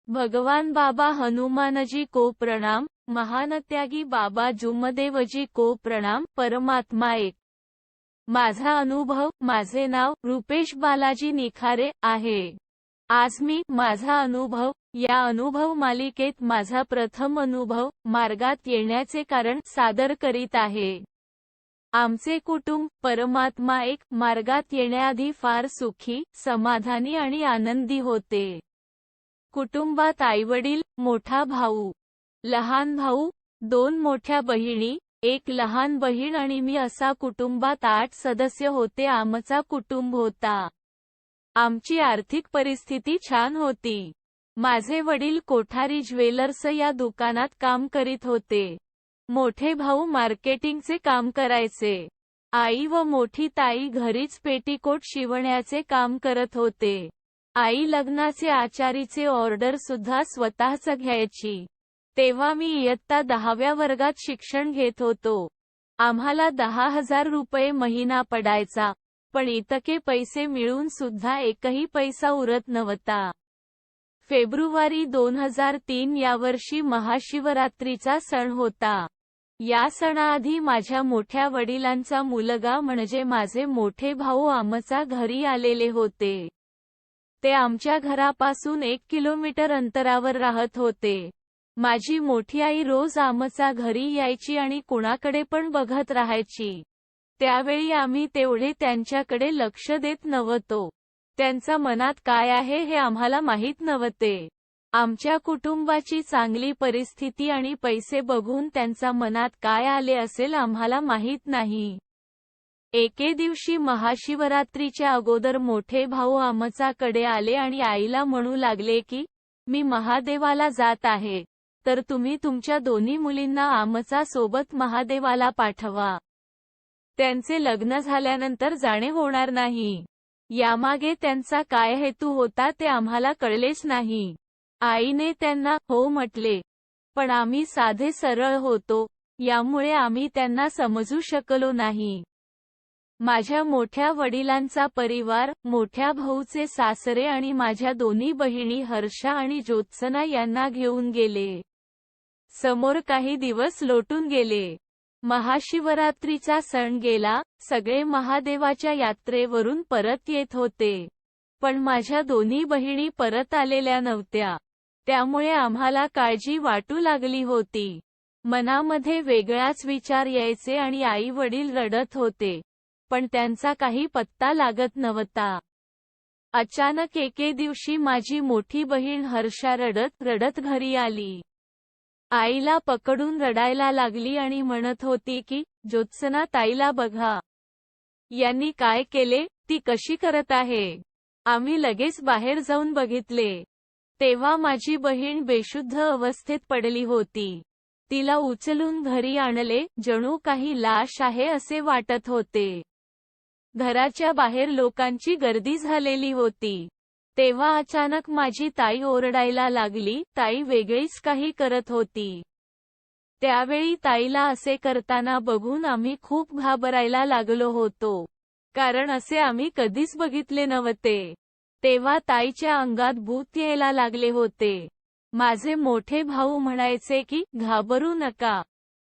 भगवान बाबा हनुमानजी को प्रणाम, महानत्यागी बाबा जुमदेवजी को प्रणाम, परमात्मा एक। माझा अनुभव, माझे नाव रुपेश बालाजी निखारे आहे। आज मी माझा अनुभव या अनुभव मालिकेत माझा प्रथम अनुभव मार्गात येण्याचे कारण सादर करीत आहे। आमचे कुटुंब परमात्मा एक मार्गात येण्याआधी फार सुखी, समाधानी आणि आनंदी होते। कुटुंबात आईवडील, मोठा भाऊ, लहान भाऊ, 2 मोठ्या बहिणी, 1 लहान बहीण आणि मी असा कुटुंबात 8 सदस्य होते। आमचा कुटुंब होता। आमची आर्थिक परिस्थिती छान होती। माझे वडील कोठारी ज्वेलर्स या दुकानात काम करीत होते। मोठे भाऊ मार्केटिंगचे काम करायचे। आई व मोठी ताई घरीच पेटीकोट शिवण्याचे काम करत होते। आई लग्नाचे आचारीचे ऑर्डर सुद्धा स्वतःच घ्यायची। तेव्हा मी इयत्ता 10व्या वर्गात शिक्षण घेत होतो। आम्हाला 10,000 रुपये महिना पडायचा, पण इतके पैसे मिळून सुद्धा एकही पैसा उरत नव्हता। फेब्रुवारी 2003 या वर्षी महाशिवरात्रीचा सण होता। या सणाआधी माझ्या मोठ्या वडिलांचा मुलगा म्हणजे माझे मोठे भाऊ आमच्या घरी आलेले होते। ते आमच्या घरापासून 1 किलोमीटर अंतरावर राहत होते। माझी मोठी आई रोज आमच्या घरी यायची आणि कुणाकडे पण बघत राहायची। त्यावेळी आम्ही तेवढे त्यांच्याकडे लक्ष देत नव्हतो। त्यांच्या मनात काय आहे हे आम्हाला माहीत नव्हते। आमच्या कुटुंबाची चांगली परिस्थिती आणि पैसे बघून त्यांच्या मनात काय आले असेल आम्हाला माहीत नाही। एके दिवशी महाशिवरात्रीच्या अगोदर मोठे भाऊ आमच्याकडे आले आणि आईला म्हणू लागले की मी महादेवाला जात आहे, तर तुम्ही तुमच्या दोन्ही मुलींना आमच्या सोबत महादेवाला पाठवा। त्यांचे लग्न झाल्यानंतर जाणे होणार नाही। यामागे त्यांचा काय हेतू होता ते आम्हाला कळलेच नाही। आईने त्यांना हो म्हटले, पण आम्ही साधे सरळ होतो, यामुळे आम्ही त्यांना समजू शकलो नाही। माझ्या मोठ्या वडिलांचा परिवार, मोठ्या भाऊचे सासरे आणि माझ्या दोन्ही बहिणी हर्षा आणि ज्योत्सना यांना घेऊन गेले। समोर काही दिवस लोटून गेले। महाशिवरात्रीचा सण गेला, सगळे महादेवाच्या यात्रेवरून परत येत होते। पण माझ्या दोन्ही बहिणी परत आलेल्या नव्हत्या। त्यामुळे आम्हाला काळजी वाटू लागली होती। मनामध्ये वेगळाच विचार यायचे आणि आई वडील रडत होते, पण त्यांचा काही पत्ता लागत नव्हता। अचानक एके दिवशी माझी मोठी बहीण हर्षा रडत रडत घरी आली। आईला पकडून रडायला लागली आणि म्हणत होती की ज्योत्सना ताईला बघा, यांनी काय केले, ती कशी करत आहे। आम्ही लगेच बाहेर जाऊन बघितले, तेव्हा माझी बहीण बेशुद्ध अवस्थेत पडली होती। तिला उचलून घरी आणले, जणू काही लाश आहे असे वाटत होते। घराच्या बाहेर लोकांची गर्दी झालेली होती। तेव्हा अचानक माझी ताई ओरडायला लागली, ताई वेगळीच काही करत होती। त्यावेळी ताईला असे करताना बघून आम्ही खूप घाबरायला लागलो होतो, कारण असे आम्ही कधीच बघितले नव्हते। तेव्हा ताईच्या अंगात भूत यायला लागले होते। माझे मोठे भाऊ म्हणायचे की घाबरू नका,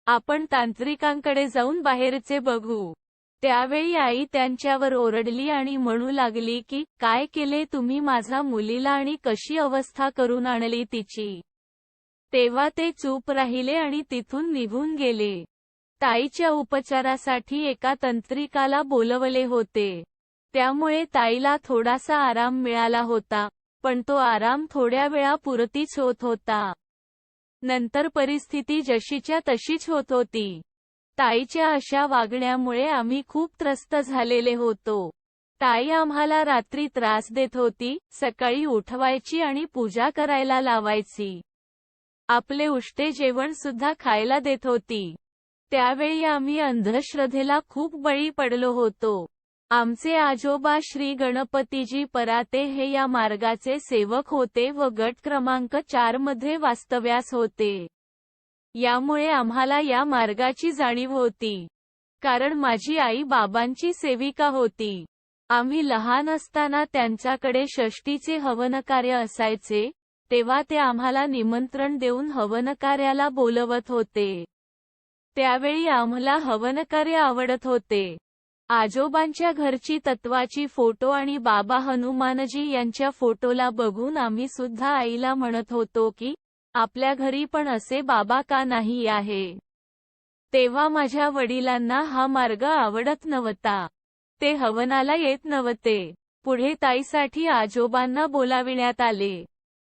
आपण तांत्रिकांकडे जाऊन बाहेरचे बघू। त्यावेळी आई त्यांच्यावर ओरडली आणि म्हणू लागली की काय केले तुम्ही माझ्या मुलीला आणि कशी अवस्था करून आणली तिची। तेव्हा ते चूप राहिले आणि तिथून निघून गेले। ताईच्या उपचारासाठी एका तंत्रिकाला बोलवले होते। त्यामुळे ताईला थोडासा आराम मिळाला होता, पण तो आराम थोड्या वेळापुरतीच होत होता। नंतर परिस्थिती जशीच्या तशीच होत होती। ताईच्या अशा वागण्यामुळे आम्ही खूप त्रस्त झालेले होतो। ताई आम्हाला रात्री त्रास देत होती, सकाळी उठवायची आणि पूजा करायला लावायची। आपले उष्टे जेवण सुद्धा खायला देत होती। त्यावेळी आम्ही अंधश्रद्धेला खूप बळी पडलो होतो। आमचे आजोबा श्री गणपतीजी पराते हे या मार्गाचे सेवक होते व गट क्रमांक 4 मध्ये वास्तव्यास होते। यामुळे आम्हाला या मार्गाची जाणीव होती, कारण माझी आई बाबांची सेविका होती। आम्ही लहान असताना त्यांच्याकडे षष्टीचे हवनकार्य असायचे, तेव्हा ते आम्हाला निमंत्रण देऊन हवनकार्याला बोलवत होते. त्यावेळी आम्हाला हवनकार्य आवडत होते. आजोबांच्या घरची तत्वाची फोटो आणि बाबा हनुमानजी यांच्या फोटोला बघून आम्ही सुद्धा आईला म्हणत होतो की आपल्या घरी पण असे बाबा का नाही आहे. तेव्हा माझ्या वडिलांना हा मार्ग आवडत नव्हता. ते हवनाला येत नव्हते. पुढे ताईसाठी आजोबांना बोलाविण्यात आले.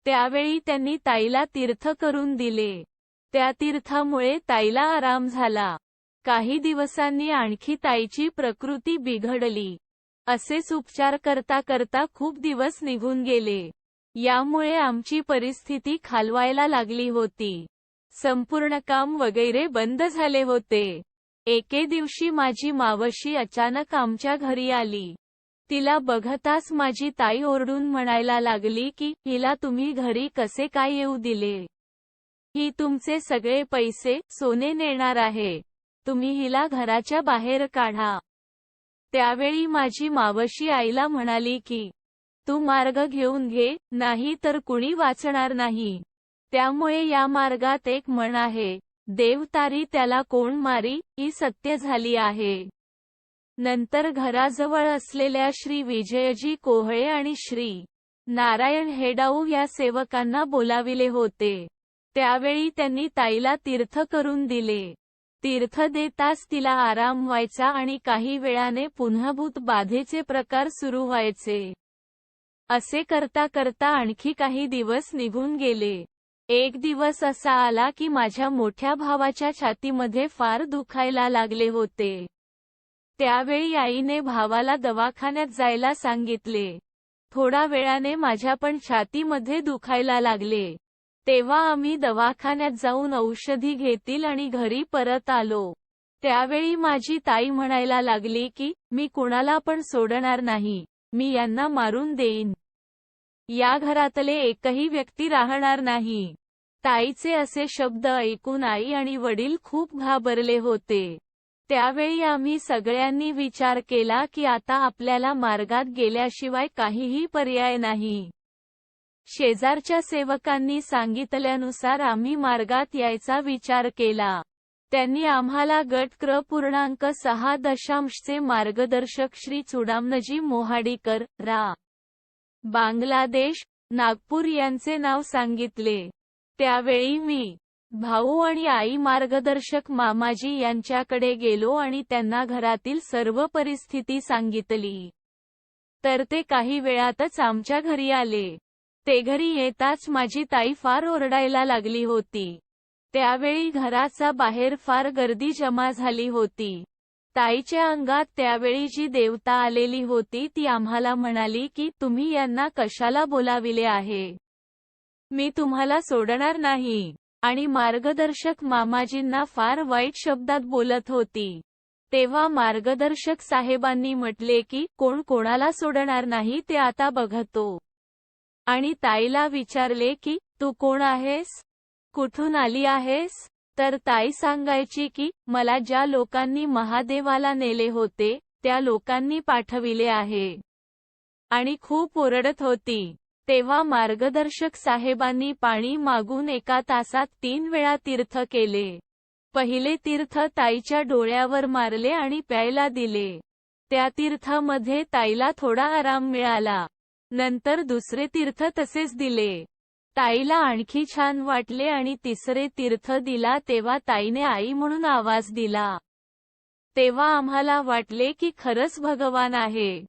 त्यावेळी त्यांनी ताईला तीर्थ करून दिले. त्या तीर्थामुळे ताईला आराम झाला. काही दिवसांनी आणखी ताईची प्रकृती बिघडली. असेच उपचार करता करता खूप दिवस निघून गेले. यामुळे आमची परिस्थिती खालवायला लागली होती. संपूर्ण काम वगैरे बंद झाले होते. एके दिवशी माझी मावशी अचानक आमच्या घरी आली. तिला बघताच माझी ताई ओरडून म्हणायला लागली की हिला तुम्ही घरी कसे काय येऊ दिले. ही तुमचे सगळे पैसे, सोने नेणार आहे. तुम्ही हिला घराच्या बाहेर काढा. त्यावेळी माझी मावशी आईला म्हणाली की तू मार्ग घेऊन घे, नाही तर कुणी वाचणार नाही. त्यामुळे या मार्गात एक म्हण आहे, देव तारी त्याला कोण मारी, ही सत्य झाली आहे. नंतर घराजवळ असलेल्या श्री विजयजी कोहळे आणि श्री नारायण हेडाऊ या सेवकांना बोलाविले होते. त्यावेळी त्यांनी ताईला तीर्थ करून दिले. तीर्थ देताच तिला आराम व्हायचा आणि काही वेळाने पुन्हा बाधेचे प्रकार सुरू व्हायचे. असे करता करता आणखी काही दिवस निघून गेले. एक दिवस असा आला की माझ्या मोठ्या भावाच्या छातीमध्ये फार दुखायला लागले होते. त्यावेळी आईने भावाला दवाखान्यात जायला सांगितले. थोडा वेळाने माझ्या पण छातीमध्ये दुखायला लागले. तेव्हा आम्ही दवाखान्यात जाऊन औषधी घेतली आणि घरी परत आलो. त्यावेळी माझी ताई म्हणायला लागली की मी कुणाला पण सोडणार नाही, मी यांना मारून देईन. या घरातले एकही व्यक्ती राहणार नाही. ताईचे असे शब्द ऐकून आई आणि वडील खूप घाबरले होते. त्यावेळी आम्ही सगळ्यांनी विचार केला की आता आपल्याला मार्गात गेल्याशिवाय काहीही पर्याय नाही. शेजारच्या सेवकांनी सांगितल्यानुसार आम्ही मार्गात यायचा विचार केला. त्यांनी आम्हाला गट क्र. 6 चे मार्गदर्शक श्री चुडामनजी मोहाडीकर, रा. बांगलादेश, नागपूर यांचे नाव सांगितले. त्यावेळी मी, भाऊ आणि आई मार्गदर्शक मामाजी यांच्याकडे गेलो आणि त्यांना घरातील सर्व परिस्थिती सांगितली. तर ते काही वेळातच आमच्या घरी आले. ते घरी येताच माझी ताई फार ओरडायला लागली होती. त्यावेळी घराच्या बाहेर फार गर्दी जमा झाली होती. ताईच्या अंगात त्यावेळी जी देवता आलेली होती ती आम्हाला म्हणाली की तुम्ही यांना कशाला बोलाविले आहे. मी तुम्हाला सोडणार नाही. आणि मार्गदर्शक मामाजींना फार वाईट शब्दात बोलत होती. तेव्हा मार्गदर्शक साहेबांनी म्हटले की कोण कोणाला सोडणार नाही ते आता बघतो. आणि ताईला विचारले की तू कोण आहेस, कुठून आली आहेस. तर ताई सांगायची की मला ज्या लोकांनी महादेवाला नेले होते त्या लोकांनी पाठविले आहे. आणि खूप ओरडत होती. तेव्हा मार्गदर्शक साहेबांनी पाणी मागून 1 तासात 3 वेळा तीर्थ केले. पहिले तीर्थ ताईच्या डोळ्यावर मारले आणि प्यायला दिले. त्या तीर्थामध्ये ताईला थोडा आराम मिळाला. नंतर दुसरे तीर्थ तसेच दिले. ताईला आणखी छान वाटले आणि तिसरे तीर्थ दिला तेव्हा ताईने आई म्हणून आवाज दिला. तेव्हा आम्हाला वाटले की खरंच भगवान आहे.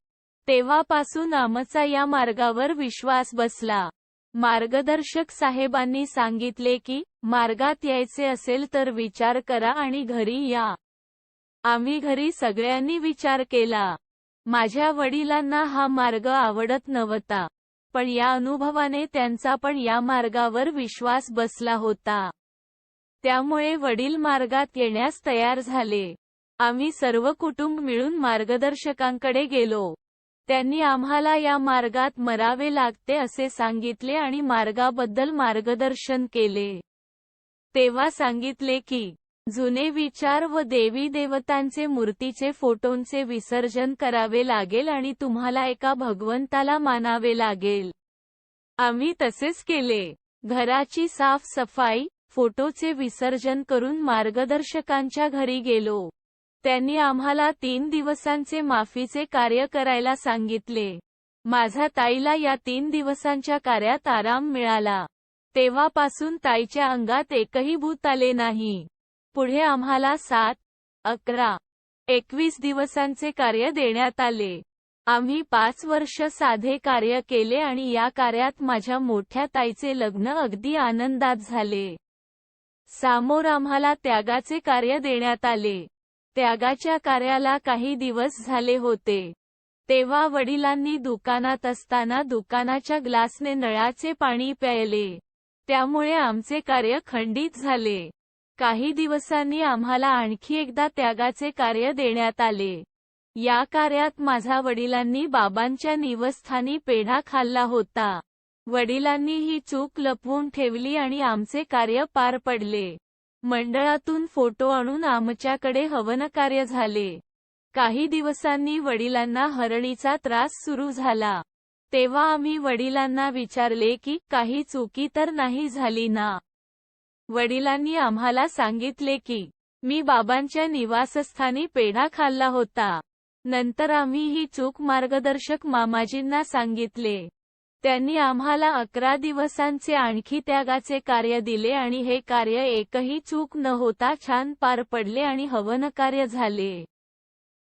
तेव्हापासून आमचा या मार्गावर विश्वास बसला. मार्गदर्शक साहेबांनी सांगितले की मार्गात यायचे असेल तर विचार करा आणि घरी या. आम्ही घरी सगळ्यांनी विचार केला. माझ्या वडिलांना हा मार्ग आवडत नव्हता. पण या अनुभवाने त्यांचा पण या मार्गावर विश्वास बसला होता. त्यामुळे वडील मार्गात येण्यास तयार झाले. आम्ही सर्व कुटुंब मिळून मार्गदर्शकांकडे गेलो. त्यांनी आम्हाला या मार्गात मरावे लागते असे सांगितले आणि मार्गाबद्दल मार्गदर्शन केले. तेव्हा सांगितले की जुने विचार व देवी देवतांचे मूर्तीचे फोटोंचे विसर्जन करावे लागेल आणि तुम्हाला एका भगवंताला मानावे लागेल. आम्ही तसेच केले. घराची साफ-सफाई, फोटोचे विसर्जन करून मार्गदर्शकांच्या घरी गेलो. त्यांनी आम्हाला 3 दिवसांचे माफीचे कार्य करायला सांगितले. माझ्या ताईला या 3 दिवसांच्या कार्यात आराम मिळाला. तेव्हापासून ताईच्या अंगात एकही भूत आले नाही. पुढे आम्हाला 7, 11, 21 दिवसांचे कार्य देण्यात आले. आम्ही 5 वर्ष साधे कार्य केले आणि या कार्यात माझ्या मोठ्या ताईचे लग्न अगदी आनंदात झाले. समोर आम्हाला त्यागाचे कार्य देण्यात आले. त्यागाच्या कार्याला काही दिवस झाले होते. तेव्हा वडिलांनी दुकानात असताना दुकानाच्या ग्लासने नळाचे पाणी प्यायले. त्यामुळे आमचे कार्य खंडित झाले. काही दिवसांनी आम्हाला आणखी एकदा त्यागाचे कार्य देण्यात आले. या कार्यात माझ्या वडिलांनी बाबांच्या निवस्थानी पेढा खाल्ला होता. वडिलांनी ही चूक लपवून ठेवली आणि आमचे कार्य पार पडले. मंडळातून फोटो आणून आमच्याकडे हवनकार्य झाले. काही दिवसांनी वडिलांना हरणीचा त्रास सुरू झाला. तेव्हा आम्ही वडिलांना विचारले की काही चुकी तर नाही झाली ना. वडिलांनी आम्हाला सांगितले की मी बाबांच्या निवासस्थानी पेढा खाल्ला होता. नंतर आम्ही ही चूक मार्गदर्शक मामाजींना सांगितले. त्यांनी आम्हाला 11 दिवसांचे आणखी त्यागाचे कार्य दिले आणि हे कार्य एकही चूक न होता छान पार पडले आणि हवनकार्य झाले.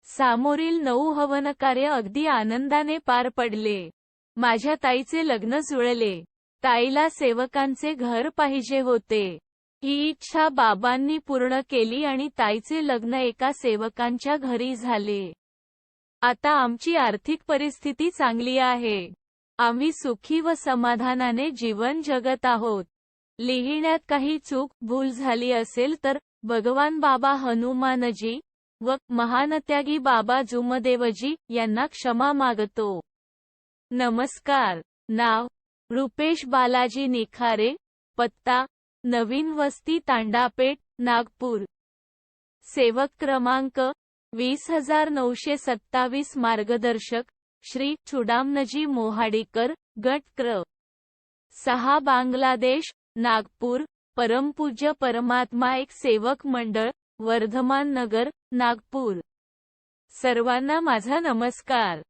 समोरील 9 हवनकार्य अगदी आनंदाने पार पडले. माझ्या ताईचे लग्न जुळले. ताईला सेवकांचे घर पाहिजे होते. ही इच्छा बाबांनी पूर्ण केली आणि ताईचे लग्न एका सेवकांच्या घरी झाले. आता आमची आर्थिक परिस्थिती चांगली आहे. आम्ही सुखी व समाधानाने जीवन जगत आहोत. लिहिण्यात काही चूक भूल झाली असेल तर भगवान बाबा हनुमानजी व महानत्यागी बाबा जुमदेवजी यांना क्षमा मागतो. नमस्कार. नाव रुपेश बालाजी निखारे. पत्ता नवीन वस्ती तांडापेठ नागपूर. सेवक क्रमांक 20927. मार्गदर्शक श्री चुडामनजी मोहाडीकर. गट क्र. 6 बांगलादेश नागपूर. परमपूज्य परमात्मा एक सेवक मंडळ वर्धमान नगर नागपूर. सर्वांना माझा नमस्कार.